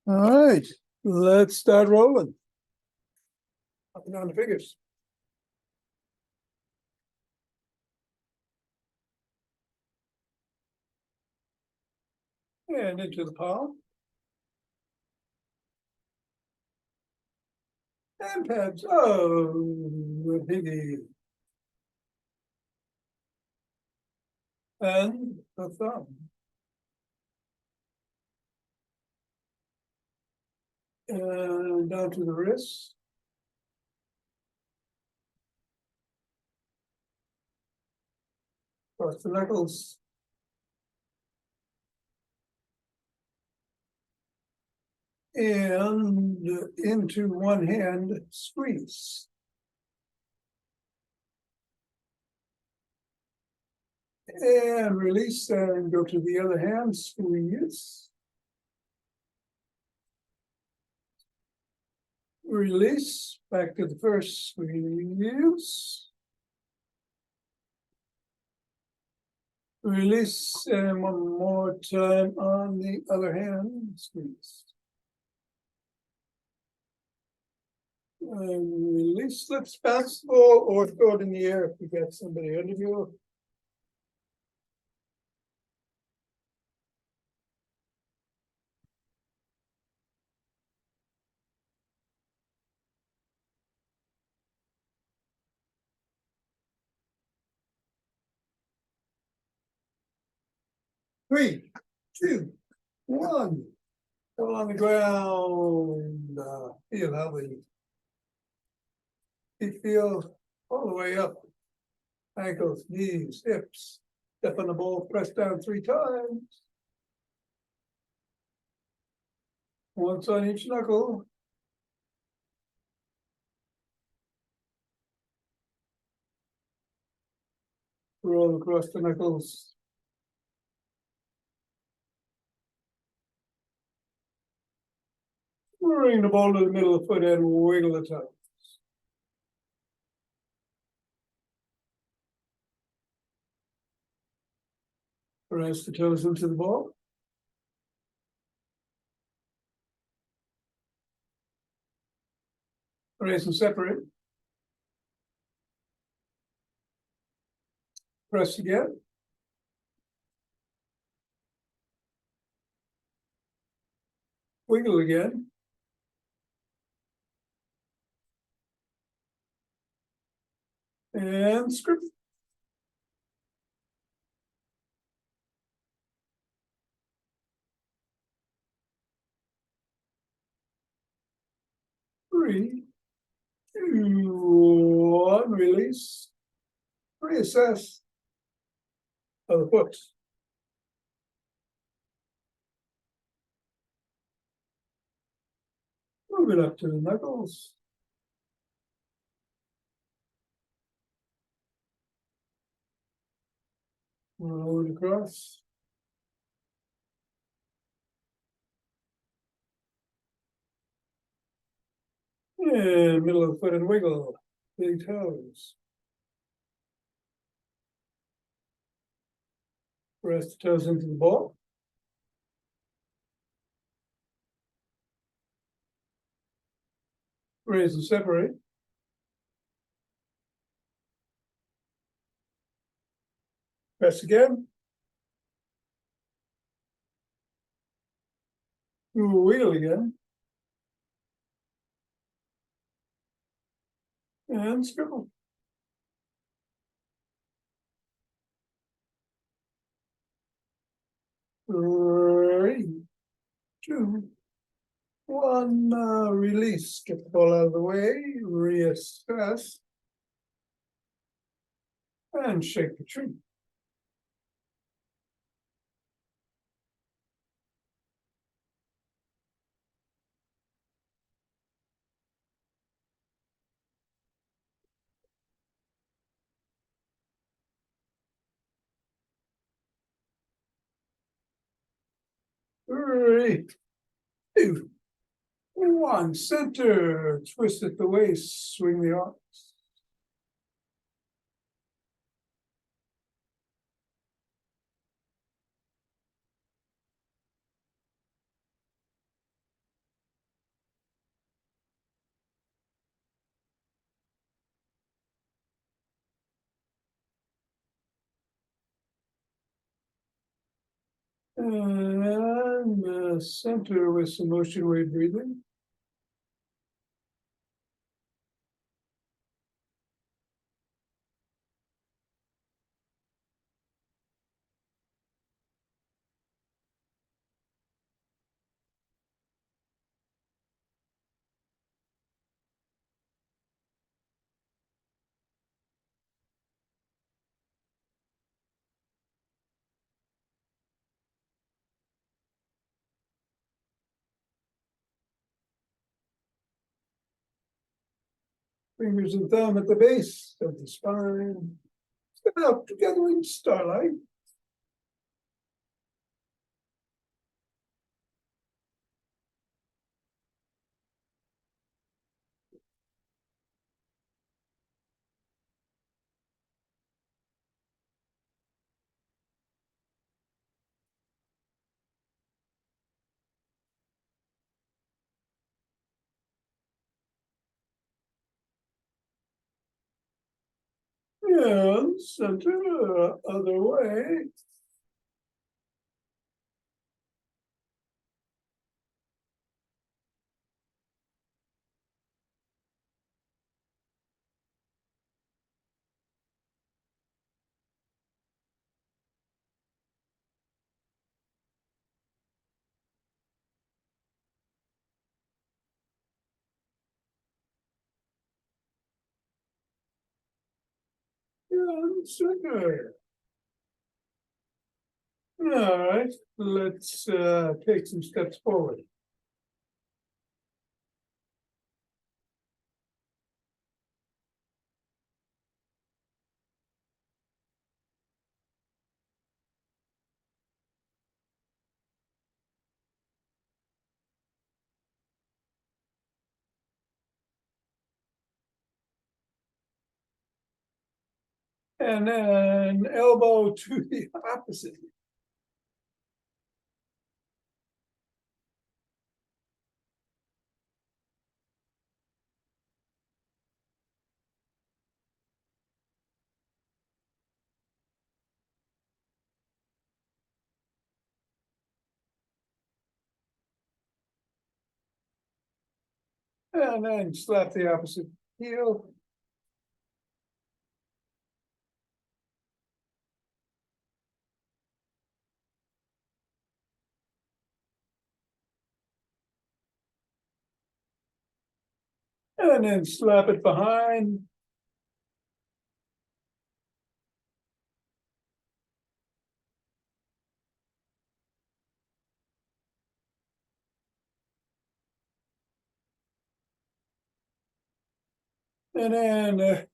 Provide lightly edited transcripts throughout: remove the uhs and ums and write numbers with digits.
All right, let's start rolling. Up and down the figures. And into the palm. And pads. Oh, the piggy. And the thumb. And down to the wrist. Across the knuckles. And into one hand squeeze. And release and go to the other hand, squeeze. Release, back to the first squeeze. Release, and one more time on the other hand, squeeze. And release, lips, bounce the ball, or throw it in the air if you got somebody under you. Three, two, one. Fall on the ground. Feel how the feet feel all the way up. Ankles, knees, hips. Step on the ball, press down 3 times. Once on each knuckle. Roll across the knuckles. Bring the ball to the middle of the foot and wiggle the toes. Press the toes into the ball. Raise and separate. Press again. Wiggle again. And script. Three, two, one, release. Reassess of the foot. Move it up to the knuckles. Roll it across. And middle of the foot and wiggle. Big toes. Press the toes into the ball. Raise and separate. Press again. Wiggle again. And scribble. Three, two, one. Release. Get the ball out of the way. Reassess. And shake the tree. Three, two, one. Center. Twist at the waist. Swing the arms. And the center with some motion wave breathing. Fingers and thumb at the base of the spine. Step out together in starlight. And center other way. And center. All right, let's take some steps forward. And then elbow to the opposite. And then slap the opposite heel. And then slap it behind. And then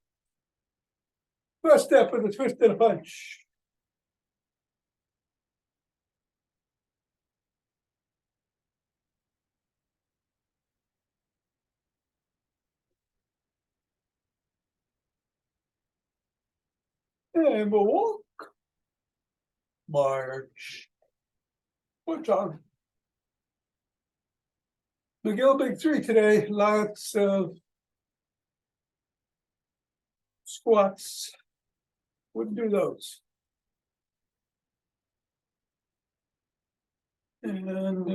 first step with a twist and a punch. And we'll walk. March. Push on. McGill big three today. Lots of squats. Wouldn't do those. And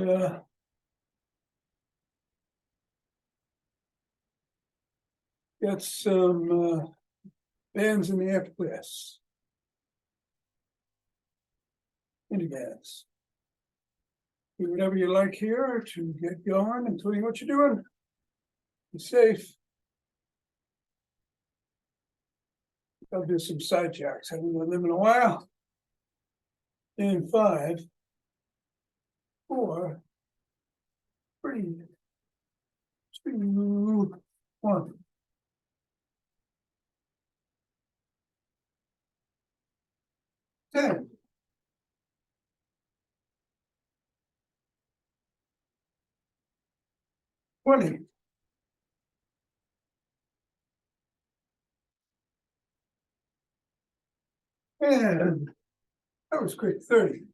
got some bands in the after class. MiniBands. Do whatever you like here to get going, including what you're doing. Be safe. I'll do some side jacks. I haven't done them in a while. In 5, 4, 3, 2, 1. Ten. 20. And that was quick. 30.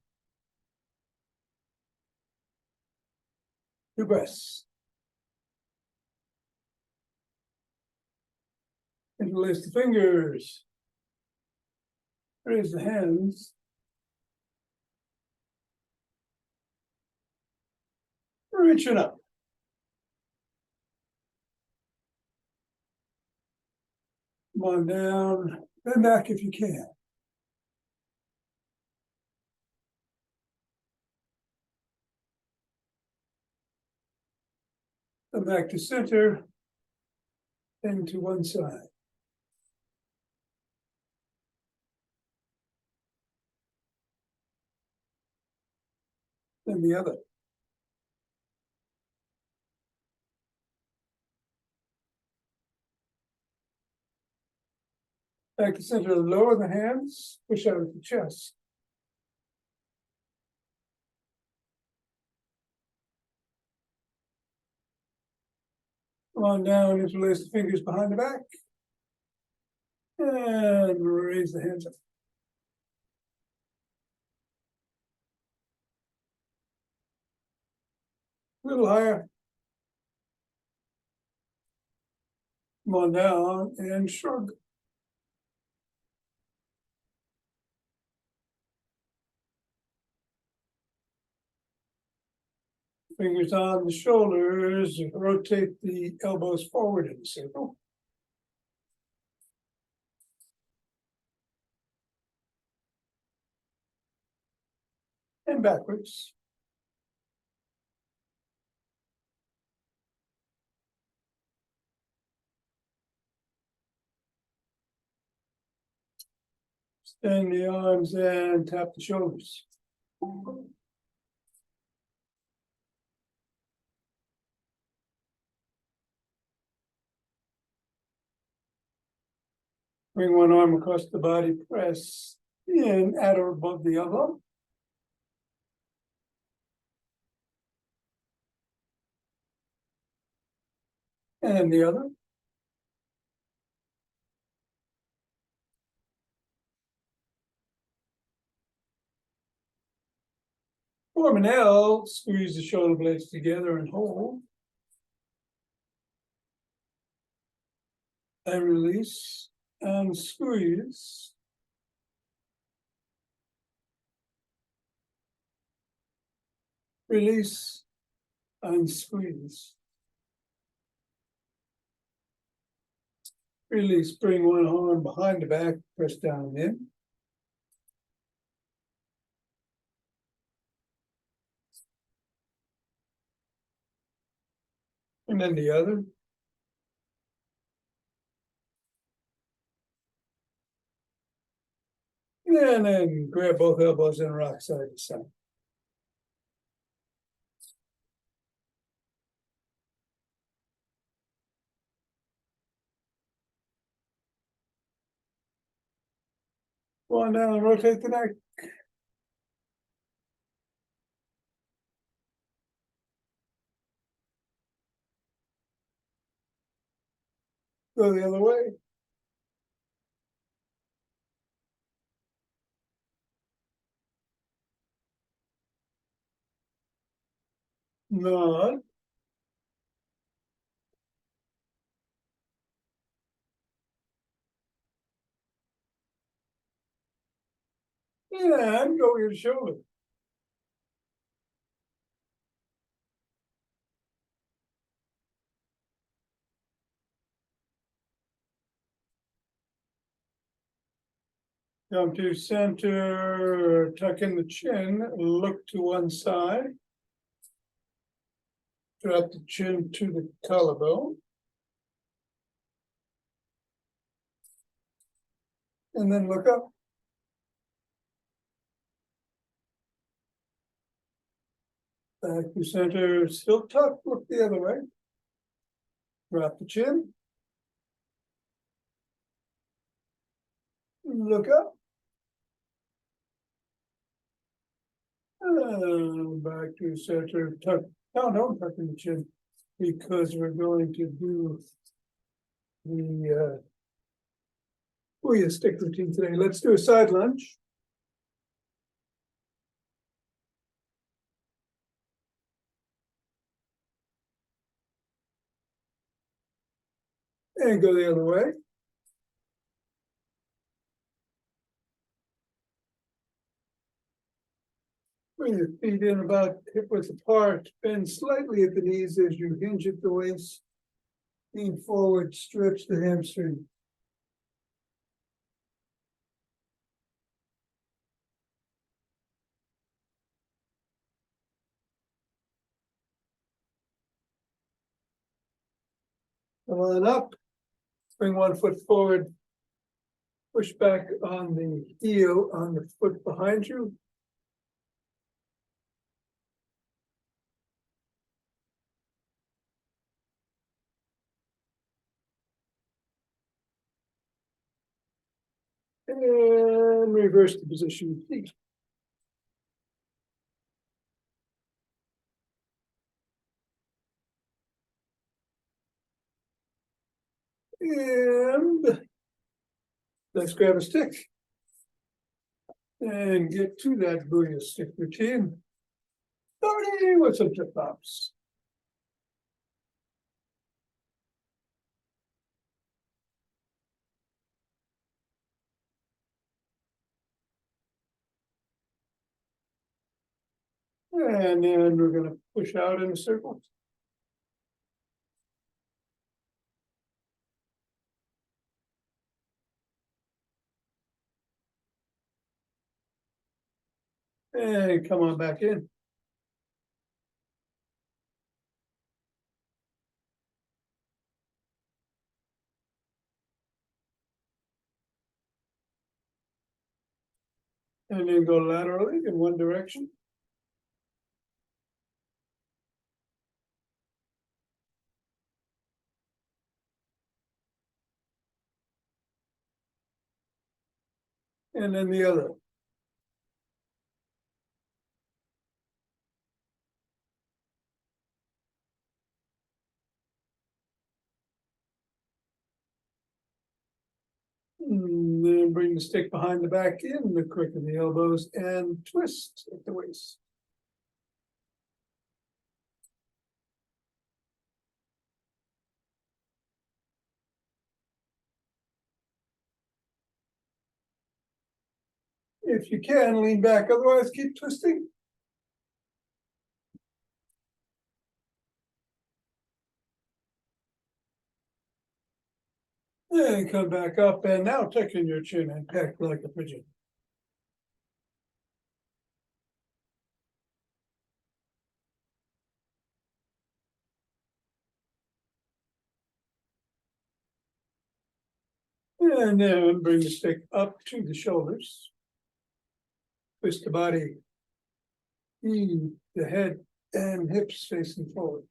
Two breaths. Interlace the fingers. Raise the hands. Reaching up. Come on down, bend back if you can. Come back to center and to one side. Then the other. Back to center, lower the hands, push out of the chest. Come on down, interlace the fingers behind the back. And raise the hands up. A little higher. Come on down and shrug. Fingers on the shoulders, rotate the elbows forward in a circle. And backwards. Extend the arms and tap the shoulders. Bring one arm across the body, press in at or above the other. And the other. Form an L, squeeze the shoulder blades together and hold. And release and squeeze. Release and squeeze. Release, bring one arm behind the back, press down in. And then the other. And then grab both elbows and rock side to side. Go on down and rotate the neck. Go the other way. Nod. And go your shoulder. Come to center, tuck in the chin, look to one side. Drop the chin to the collarbone. And then look up. Back to center, still tuck, look the other way. Drop the chin. Look up. And back to center, tuck. No, don't tuck in the chin because we're going to do the Booyah stick routine today. Let's do a side lunge. And go the other way. Bring your feet in about hip width apart, bend slightly at the knees as you hinge at the waist. Lean forward, stretch the hamstring. Come on up, bring 1 foot forward. Push back on the heel on the foot behind you. And reverse the position of feet. And let's grab a stick and get to that Booyah stick routine. Starting with some flip flops. And then we're going to push out in a circle. And come on back in. And then go laterally in one direction. And then the other. And then bring the stick behind the back in the crook of the elbows and twist at the waist. If you can, lean back, otherwise keep twisting. And come back up, and now tuck in your chin and peck like a pigeon. And then bring the stick up to the shoulders. Twist the body, the head and hips facing forward.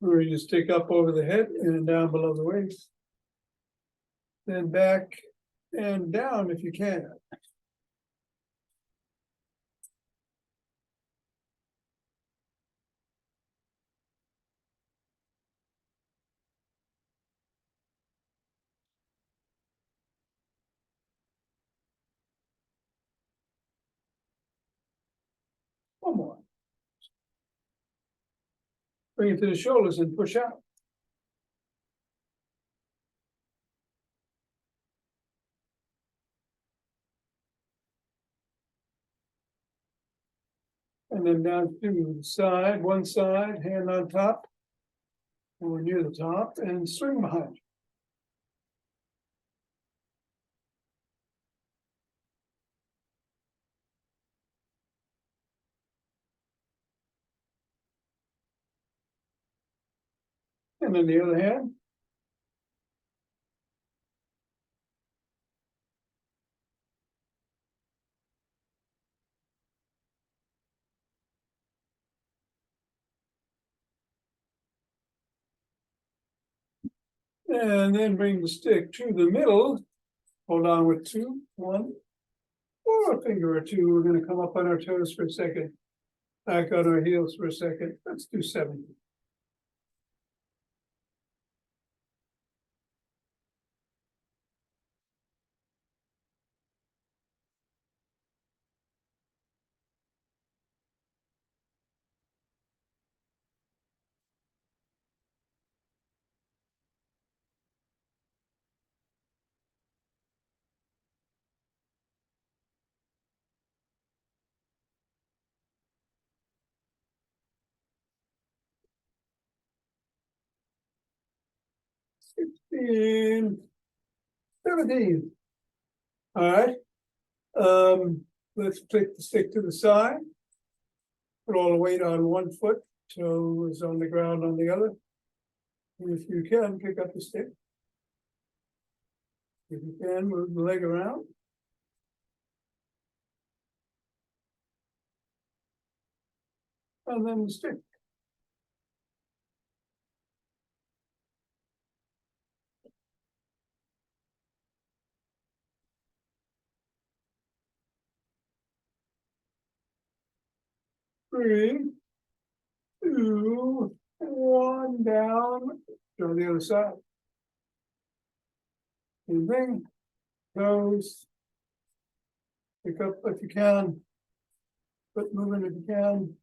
Bring your stick up over the head and down below the waist. Then back and down if you can. One more. Bring it to the shoulders and push out. And then down to the side, one side, hand on top, or near the top, and swing behind. And then the other hand. And then bring the stick to the middle. Hold on with two, one, or a finger or two. We're going to come up on our toes for a second. Back on our heels for a second. Let's do 70. 16, 17. All right. Let's take the stick to the side. Put all the weight on one foot, toe is on the ground on the other. And if you can, pick up the stick. If you can, move the leg around. And then the stick. Three, two, one, down. Go to the other side. Moving, toes. Pick up if you can. Foot moving if you can.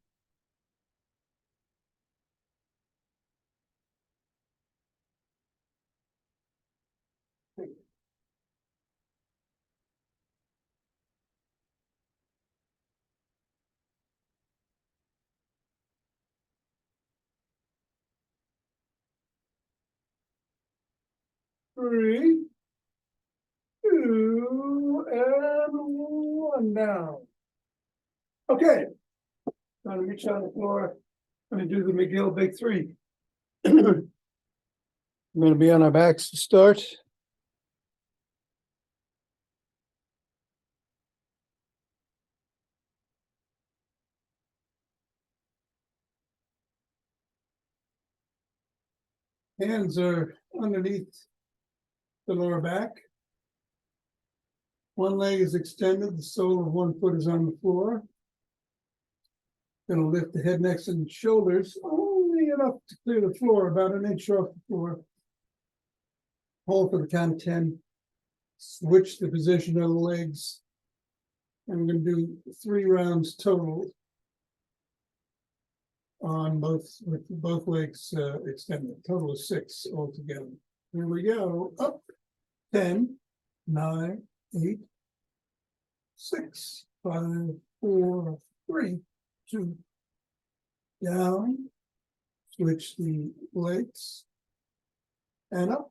Three, two, and one down. Okay. Trying to reach on the floor. I'm going to do the McGill Big Three. We're going to be on our backs to start. Hands are underneath the lower back. One leg is extended, the sole of one foot is on the floor. Gonna lift the head, neck, and shoulders only enough to clear the floor, about an inch off the floor. Hold for the count of 10. Switch the position of the legs. I'm gonna do 3 rounds total on both with both legs extended. Total of 6 altogether. Here we go. Up. 10, 9, 8, 6, 5, 4, 3, 2. Down. Switch the legs. And up.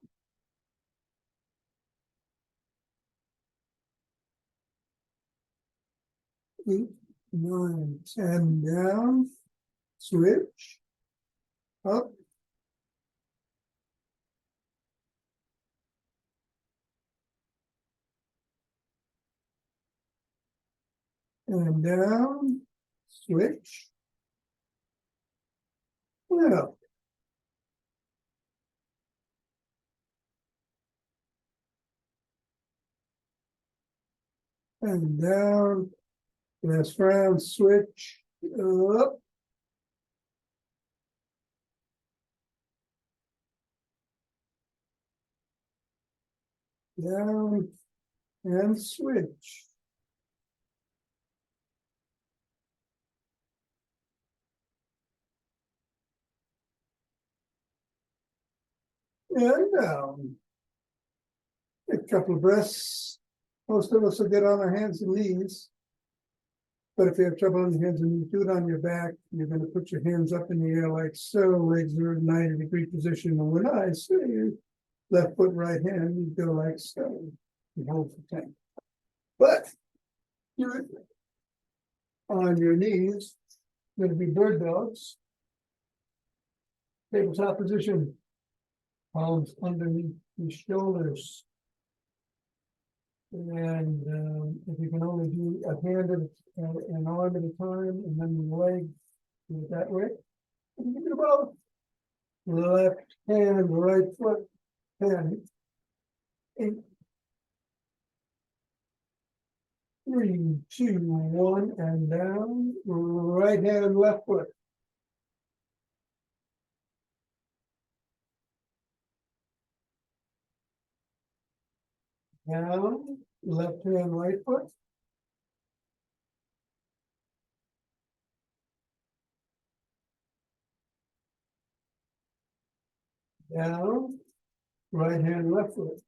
8, 9, 10 down. Switch. Up. And down. Switch. And up. And down. Last round. Switch. Up. Down. And switch. And down. A couple of breaths. Most of us will get on our hands and knees. But if you have trouble on your hands and knees, do it on your back. You're going to put your hands up in the air like so. Legs are in 90-degree position. And when I say left foot, right hand, you go like so. You hold for 10. But you're on your knees. Going to be bird dogs. Tabletop position. Palms underneath the shoulders. And if you can only do a hand at an arm at a time, and then the leg, do it that way. And you can do both. Left hand, right foot, 10, 8, 3, 2, 1, and down. Right hand, left foot. Down, left hand, right foot. Down, right hand, left foot.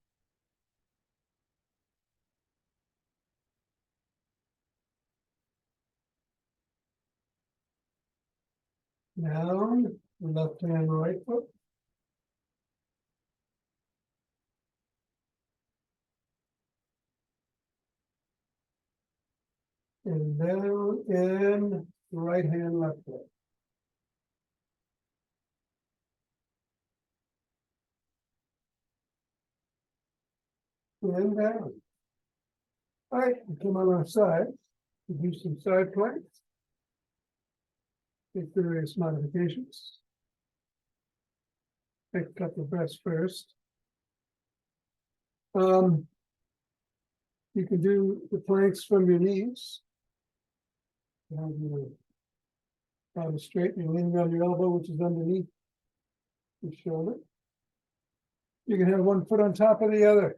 Down, left hand, right foot. And down and right hand, left leg. And down. All right, we come on our side. We do some side planks. Make various modifications. Take a couple of breaths first. You can do the planks from your knees. Have your arm straight, you're leaning on your elbow, which is underneath your shoulder. You can have one foot on top of the other,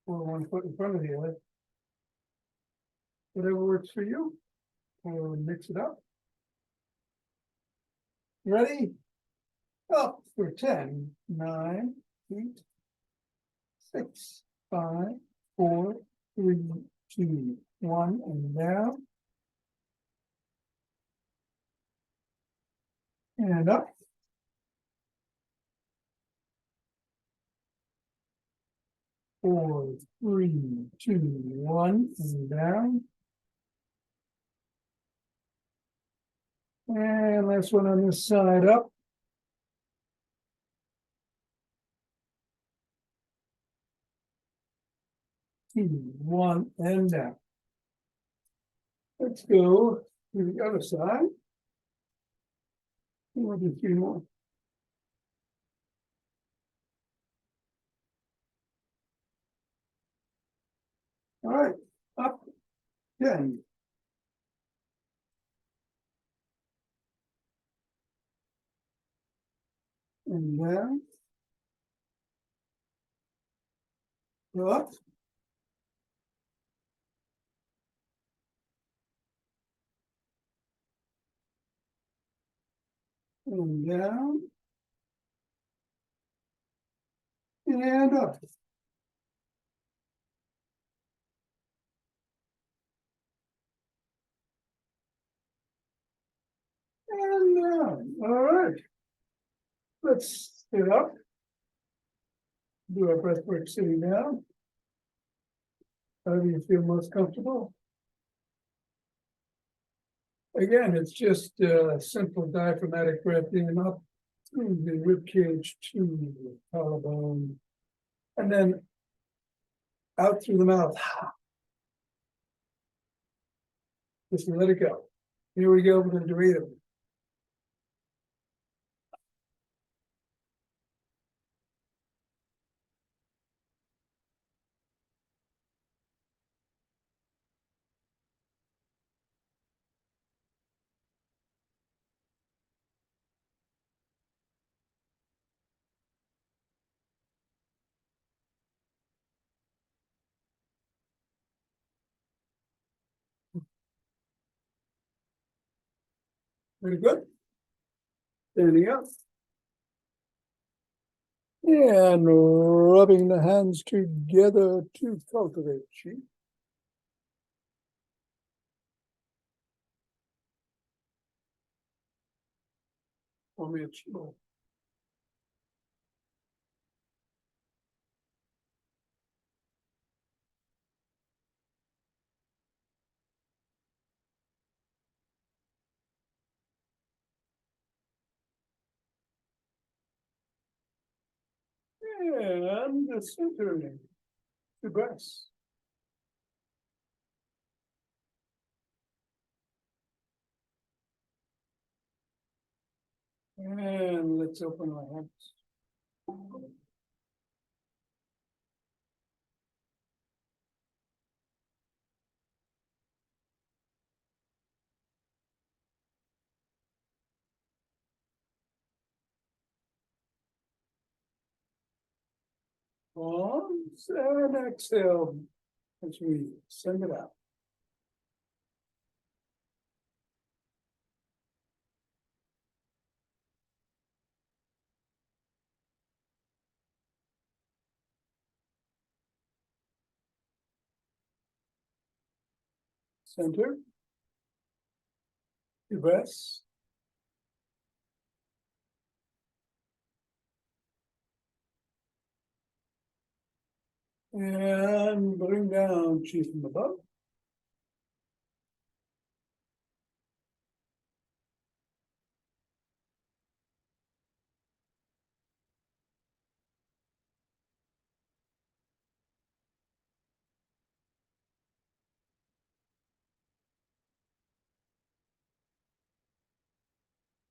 or one foot in front of the other. Whatever works for you, or mix it up. Ready? Up for 10, 9, 8, 6, 5, 4, 3, 2, 1, and down. And up. Four, 3, 2, 1, and down. And last one on this side, up. 2, 1, and down. Let's go to the other side. We'll do 3 more. All right, up 10. And down. Up. And down. And up. And down. All right. Let's sit up. Do our breath work sitting down. However you feel most comfortable. Again, it's just a simple diaphragmatic breath in up through the rib cage to the collarbone, and then out through the mouth. Just let it go. Here we go. We're going to do 8 of them. Very good. Standing up. And rubbing the hands together to cultivate chi. Form a chi ball. And the centering. 2 breaths. And let's open our hands. Arms and exhale as we send it out. Center. 2 breaths. And bring down chi from above.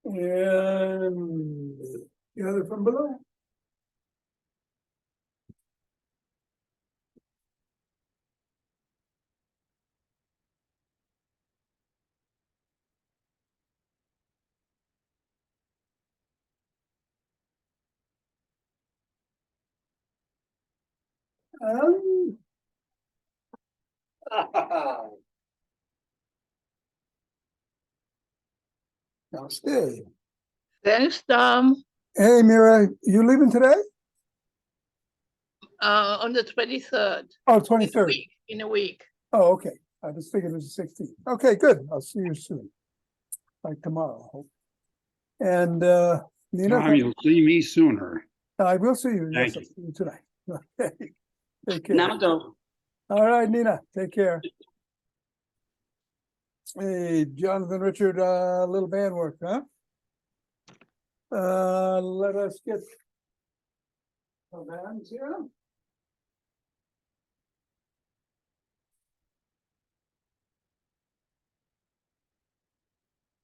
And the other from below. Now stay. Thanks, Tom. Hey, Mira, you leaving today? On the 23rd. Oh, 23rd. In a week. Oh, okay. I was thinking it was the 16th. Okay, good. I'll see you soon. Like tomorrow. I hope. And Nina, Tom, you'll see me sooner. I will see you. Yes, Thank I'll you. see you tonight. Okay. Take care. Now go. All right, Nina, take care. Hey, Jonathan, Richard, little band work, huh? Let us get the bands here.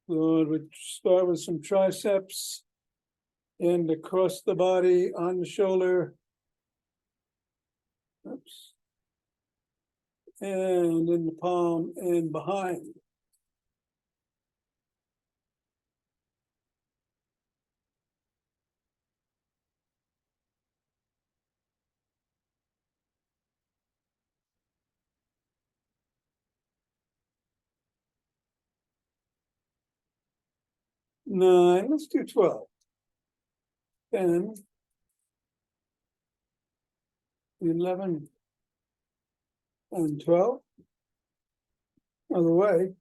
So we start with some triceps and across the body, on the shoulder. Oops. And in the palm and behind. Nine, let's do 12. 10, 11, and 12. Other way.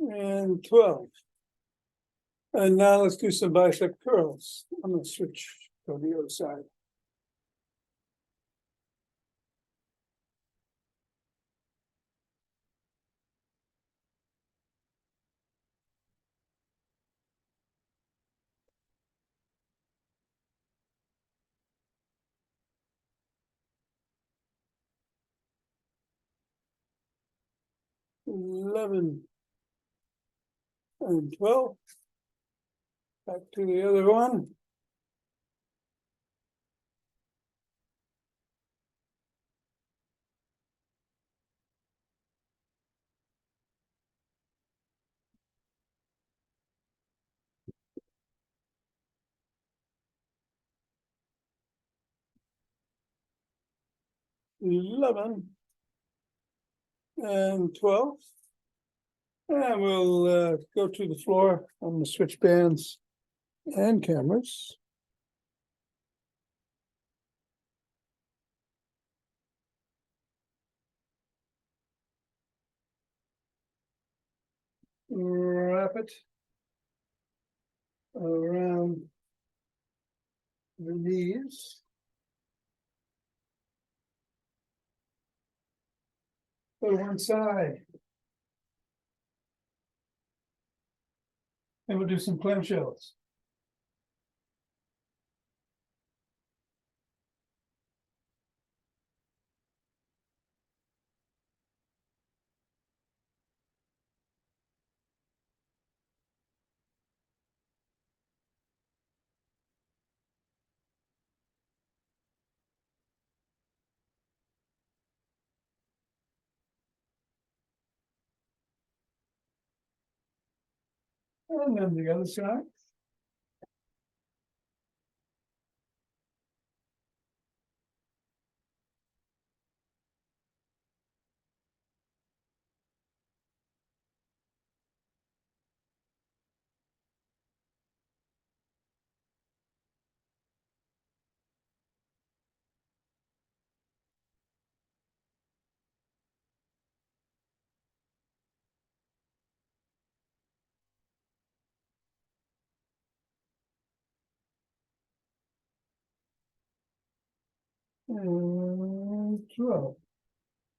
And 12. And now let's do some bicep curls. I'm gonna switch to the other side. Eleven and 12. Back to the other one. $11 and 12. And we'll go to the floor. I'm gonna switch bands and cameras. Wrap it around the knees. To one side. And we'll do some clamshells. And then the other side. And 12.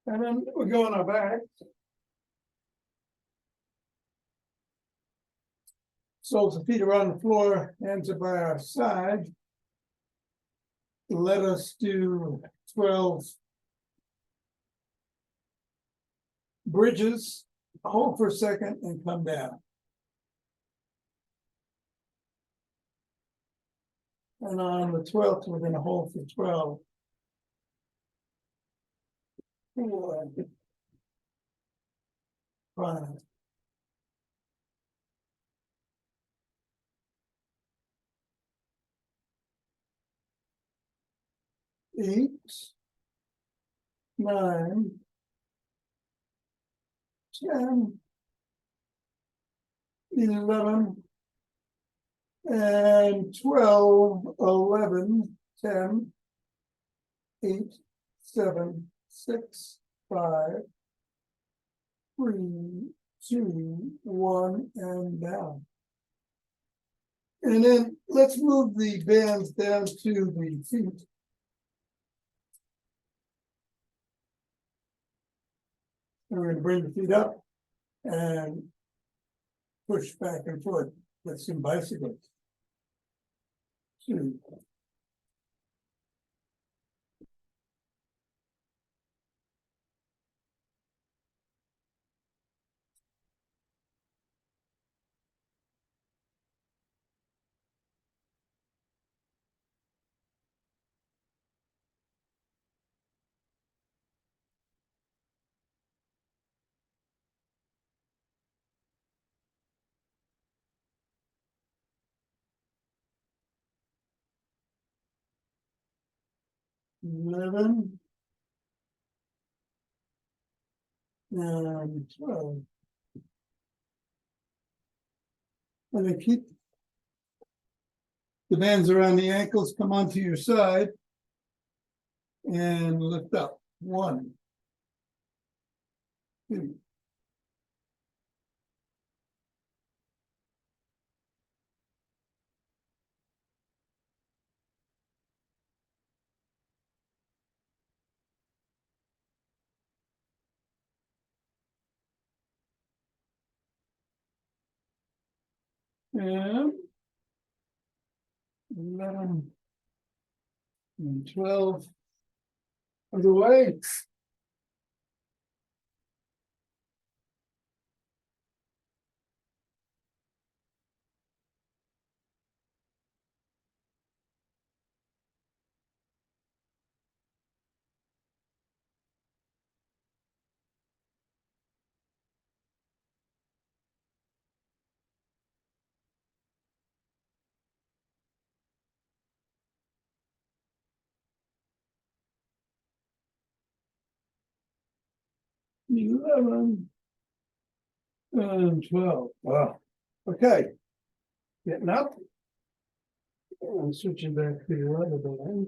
And then we go on our back. Soles and feet are on the floor, hands are by our side. Let us do 12 bridges, hold for a second and come down. And on the 12th, we're going to hold for 12. 4, 5, 8, 9, 10, 11, and 12, 11, 10, 8, 7, 6, 5, 3, 2, 1, and down. And then let's move the bands down to the feet. And we're going to bring the feet up and push back and forth. Let's do bicycles. 2, 11, and 12. And then keep the bands around the ankles, come onto your side and lift up. 1, 2, 10, 11, and 12. Other way. 11, and 12. Wow. Okay. Getting up. I'm switching back to the other band.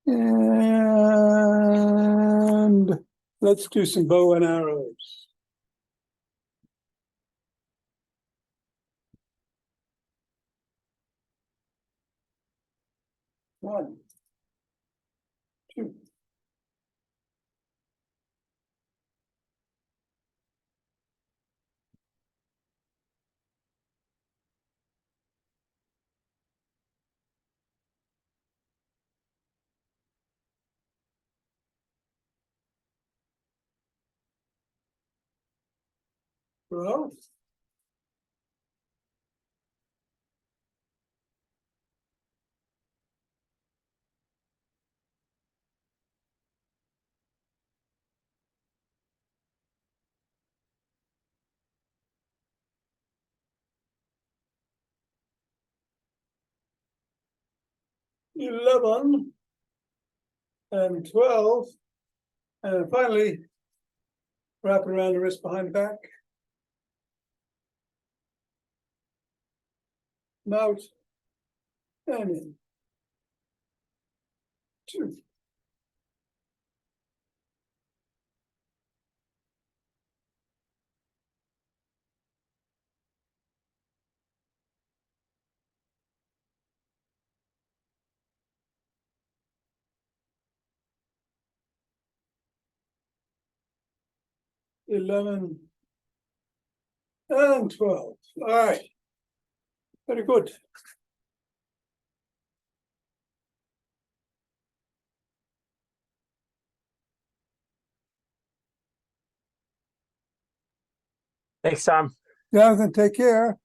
And let's do some bow and arrows. 1, 2, 12. 11, and 12. And finally, wrap it around the wrist behind the back. Out. And in. 2, 11, and 12. All right. Very good. Thanks, Tom. Jonathan, take care.